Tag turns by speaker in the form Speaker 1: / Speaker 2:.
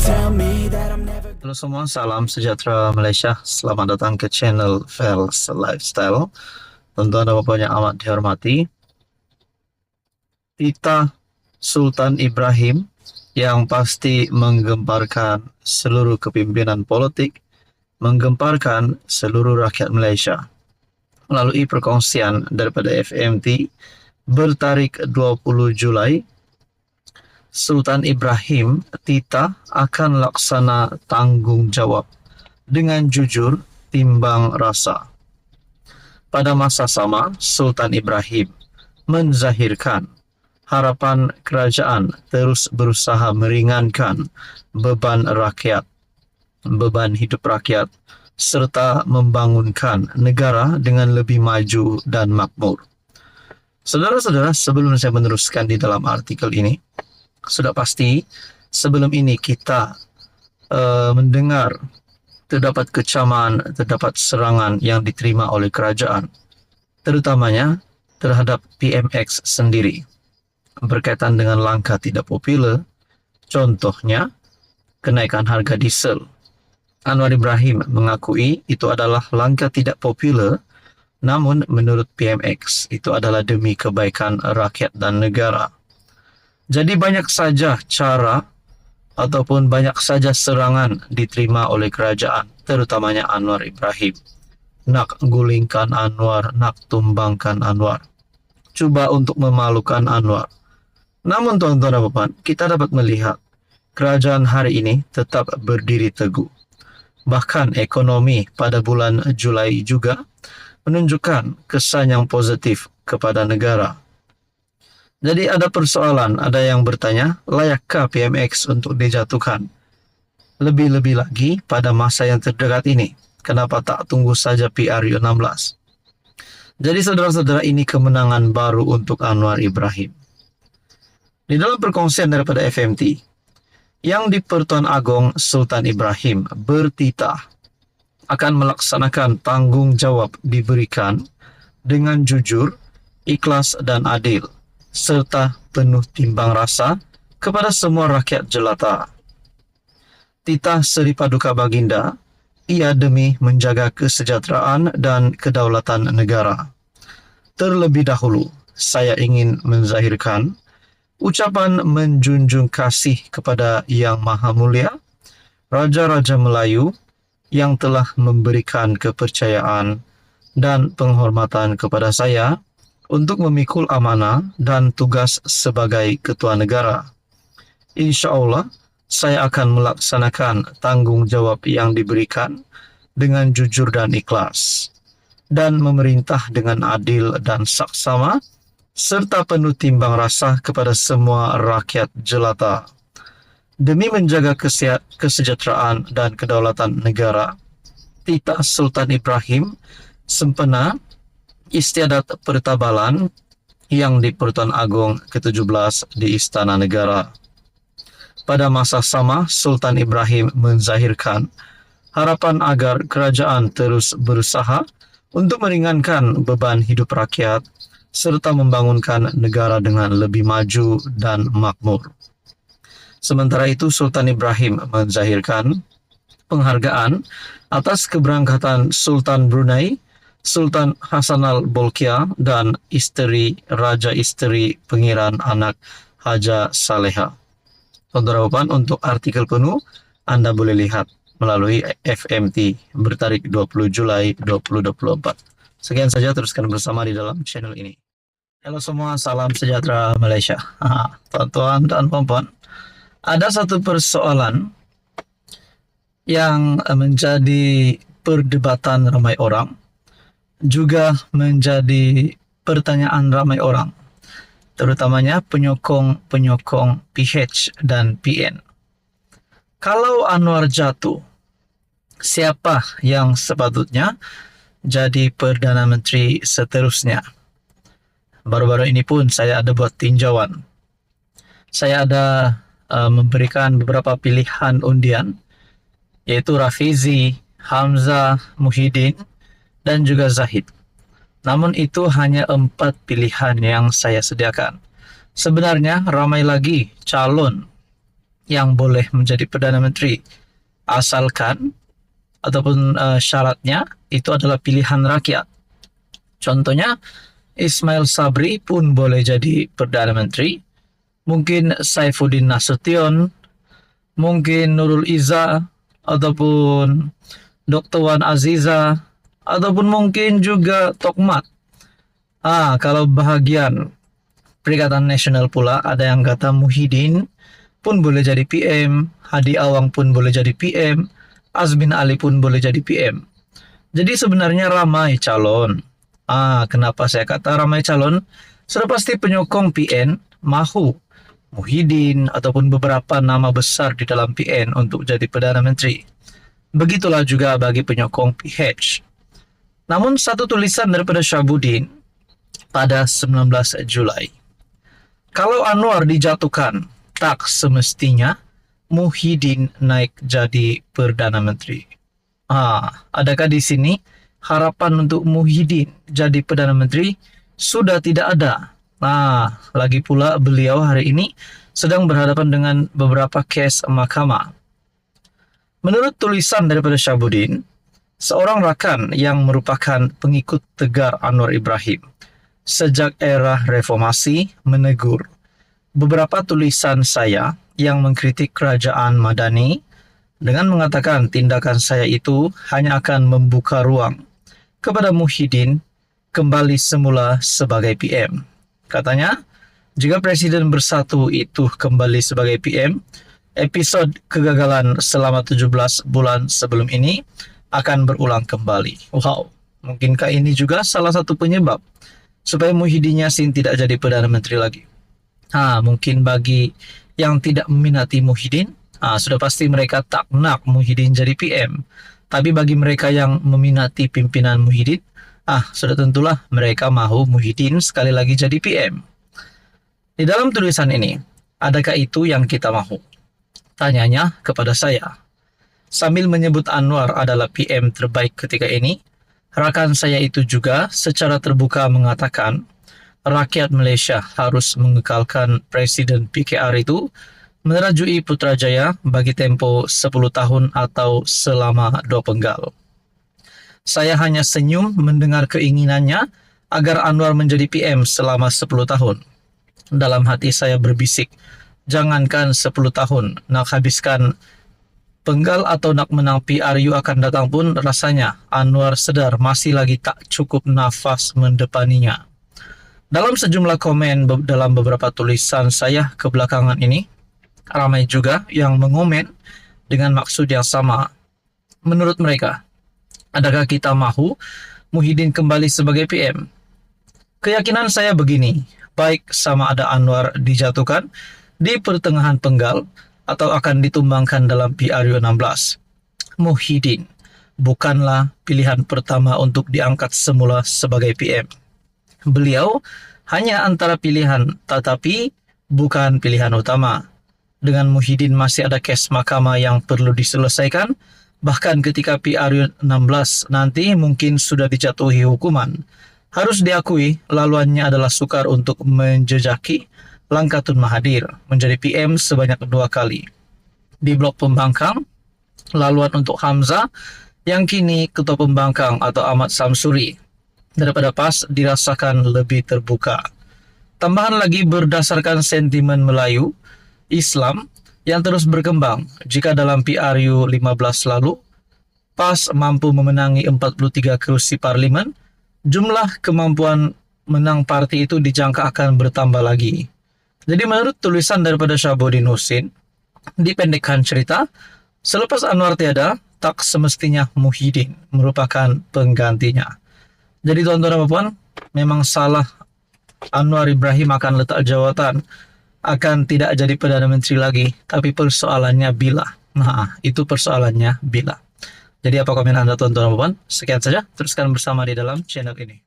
Speaker 1: tell me that I'm never.
Speaker 2: Halo semua, salam sejahtera Malaysia. Selamat datang ke channel Fels Lifestyle. Tuan-tuan dan puan yang amat dihormati, Tita Sultan Ibrahim yang pasti menggemparkan seluruh kepimpinan politik, menggemparkan seluruh rakyat Malaysia. Melalui perkongsian daripada FMT bertarikh 20 Julai, Sultan Ibrahim Tita akan laksana tanggungjawab dengan jujur timbang rasa. Pada masa sama, Sultan Ibrahim menzahirkan harapan kerajaan terus berusaha meringankan beban rakyat, beban hidup rakyat, serta membangunkan negara dengan lebih maju dan makmur. Saudara-saudara, sebelum saya meneruskan di dalam artikel ini, sudah pasti sebelum ini kita mendengar terdapat kecaman, terdapat serangan yang diterima oleh kerajaan, terutamanya terhadap PMX sendiri, berkaitan dengan langkah tidak popular, contohnya kenaikan harga diesel. Anwar Ibrahim mengakui itu adalah langkah tidak popular, namun menurut PMX itu adalah demi kebaikan rakyat dan negara. Jadi banyak saja cara ataupun banyak saja serangan diterima oleh kerajaan, terutamanya Anwar Ibrahim. Nak gulingkan Anwar, nak tumbangkan Anwar. Cuba untuk memalukan Anwar. Namun tuan-tuan dan puan, kita dapat melihat kerajaan hari ini tetap berdiri teguh. Bahkan ekonomi pada bulan Julai juga menunjukkan kesan yang positif kepada negara. Jadi ada persoalan, ada yang bertanya, layakkah PMX untuk dijatuhkan? Lebih-lebih lagi pada masa yang terdekat ini, kenapa tak tunggu saja PRU16? Jadi saudara-saudara, ini kemenangan baru untuk Anwar Ibrahim. Di dalam perkongsian daripada FMT, yang di-Pertuan Agong Sultan Ibrahim bertitah akan melaksanakan tanggungjawab diberikan dengan jujur, ikhlas dan adil, serta penuh timbang rasa kepada semua rakyat jelata. Titah Seri Paduka Baginda, ia demi menjaga kesejahteraan dan kedaulatan negara. Terlebih dahulu, saya ingin menzahirkan ucapan menjunjung kasih kepada Yang Maha Mulia, Raja-Raja Melayu yang telah memberikan kepercayaan dan penghormatan kepada saya untuk memikul amanah dan tugas sebagai Ketua Negara. Insya Allah, saya akan melaksanakan tanggungjawab yang diberikan dengan jujur dan ikhlas, dan memerintah dengan adil dan saksama, serta penuh timbang rasa kepada semua rakyat jelata. Demi menjaga kesejahteraan dan kedaulatan negara, Titah Sultan Ibrahim sempena istiadat pertabalan yang di Pertuan Agong ke-17 di Istana Negara. Pada masa sama, Sultan Ibrahim menzahirkan harapan agar kerajaan terus berusaha untuk meringankan beban hidup rakyat, serta membangunkan negara dengan lebih maju dan makmur. Sementara itu, Sultan Ibrahim menzahirkan penghargaan atas keberangkatan Sultan Brunei, Sultan Hassanal Bolkiah, dan isteri Raja Isteri Pengiran Anak Haja Saleha. Tuan-tuan, untuk artikel penuh Anda boleh lihat melalui FMT bertarikh 20 Julai 2024. Sekian saja, teruskan bersama di dalam channel ini. Halo semua, salam sejahtera Malaysia. Tuan-tuan dan puan-puan, ada satu persoalan yang menjadi perdebatan ramai orang, juga menjadi pertanyaan ramai orang, terutamanya penyokong PH dan PN. Kalau Anwar jatuh, siapa yang sepatutnya jadi Perdana Menteri seterusnya? Baru-baru ini pun saya ada buat tinjauan. Saya ada memberikan beberapa pilihan undian, yaitu Rafizi, Hamzah, Muhyiddin, dan juga Zahid. Namun itu hanya 4 pilihan yang saya sediakan. Sebenarnya ramai lagi calon yang boleh menjadi Perdana Menteri, asalkan ataupun syaratnya itu adalah pilihan rakyat. Contohnya, Ismail Sabri pun boleh jadi Perdana Menteri, mungkin Saifuddin Nasution, mungkin Nurul Iza, ataupun Dr. Wan Aziza, ataupun mungkin juga Tokmat. Kalau bahagian Perikatan Nasional pula ada yang kata Muhyiddin pun boleh jadi PM, Hadi Awang pun boleh jadi PM, Azmin Ali pun boleh jadi PM. Jadi sebenarnya ramai calon. Kenapa saya kata ramai calon? Sudah pasti penyokong PN mahu Muhyiddin ataupun beberapa nama besar di dalam PN untuk jadi Perdana Menteri. Begitulah juga bagi penyokong PH. Namun satu tulisan daripada Syahabuddin pada 19 Julai. Kalau Anwar dijatuhkan, tak semestinya Muhyiddin naik jadi Perdana Menteri. Adakah di sini harapan untuk Muhyiddin jadi Perdana Menteri sudah tidak ada? Lagi pula beliau hari ini sedang berhadapan dengan beberapa kes mahkamah. Menurut tulisan daripada Syahabuddin, seorang rakan yang merupakan pengikut tegar Anwar Ibrahim sejak era reformasi menegur beberapa tulisan saya yang mengkritik kerajaan Madani dengan mengatakan tindakan saya itu hanya akan membuka ruang kepada Muhyiddin kembali semula sebagai PM. Katanya, jika Presiden Bersatu itu kembali sebagai PM, episod kegagalan selama 17 bulan sebelum ini akan berulang kembali. Wow, mungkinkah ini juga salah satu penyebab supaya Muhyiddin Yassin tidak jadi Perdana Menteri lagi? Mungkin bagi yang tidak meminati Muhyiddin, sudah pasti mereka tak nak Muhyiddin jadi PM. Tapi bagi mereka yang meminati pimpinan Muhyiddin, sudah tentulah mereka mahu Muhyiddin sekali lagi jadi PM. Di dalam tulisan ini, adakah itu yang kita mahu? Tanyanya kepada saya. Sambil menyebut Anwar adalah PM terbaik ketika ini, rakan saya itu juga secara terbuka mengatakan rakyat Malaysia harus mengekalkan Presiden PKR itu menerajui Putrajaya bagi tempoh 10 tahun atau selama 2 penggal. Saya hanya senyum mendengar keinginannya agar Anwar menjadi PM selama 10 tahun. Dalam hati saya berbisik, jangankan 10 tahun, nak habiskan penggal atau nak menang PRU akan datang pun rasanya Anwar sedar masih lagi tak cukup nafas mendepaninya. Dalam sejumlah komen dalam beberapa tulisan saya kebelakangan ini, ramai juga yang mengomen dengan maksud yang sama. Menurut mereka, adakah kita mahu Muhyiddin kembali sebagai PM? Keyakinan saya begini, baik sama ada Anwar dijatuhkan di pertengahan penggal atau akan ditumbangkan dalam PRU 16, Muhyiddin bukanlah pilihan pertama untuk diangkat semula sebagai PM. Beliau hanya antara pilihan, tetapi bukan pilihan utama. Dengan Muhyiddin masih ada kes mahkamah yang perlu diselesaikan, bahkan ketika PRU 16 nanti mungkin sudah dijatuhi hukuman. Harus diakui, laluannya adalah sukar untuk menjejaki langkah Tun Mahathir menjadi PM sebanyak 2 kali. Di blok pembangkang, laluan untuk Hamzah yang kini Ketua Pembangkang atau Ahmad Samsuri daripada PAS dirasakan lebih terbuka. Tambahan lagi berdasarkan sentimen Melayu, Islam yang terus berkembang. Jika dalam PRU 15 lalu, PAS mampu memenangi 43 kursi parlimen, jumlah kemampuan menang parti itu dijangka akan bertambah lagi. Jadi menurut tulisan daripada Syahabuddin Husin, dipendekkan cerita, selepas Anwar tiada, tak semestinya Muhyiddin merupakan penggantinya. Jadi tuan-tuan dan puan, memang salah Anwar Ibrahim akan letak jawatan, akan tidak jadi Perdana Menteri lagi, tapi persoalannya bila. Itu persoalannya bila. Jadi apa komen Anda tuan-tuan dan puan? Sekian saja, teruskan bersama di dalam channel ini.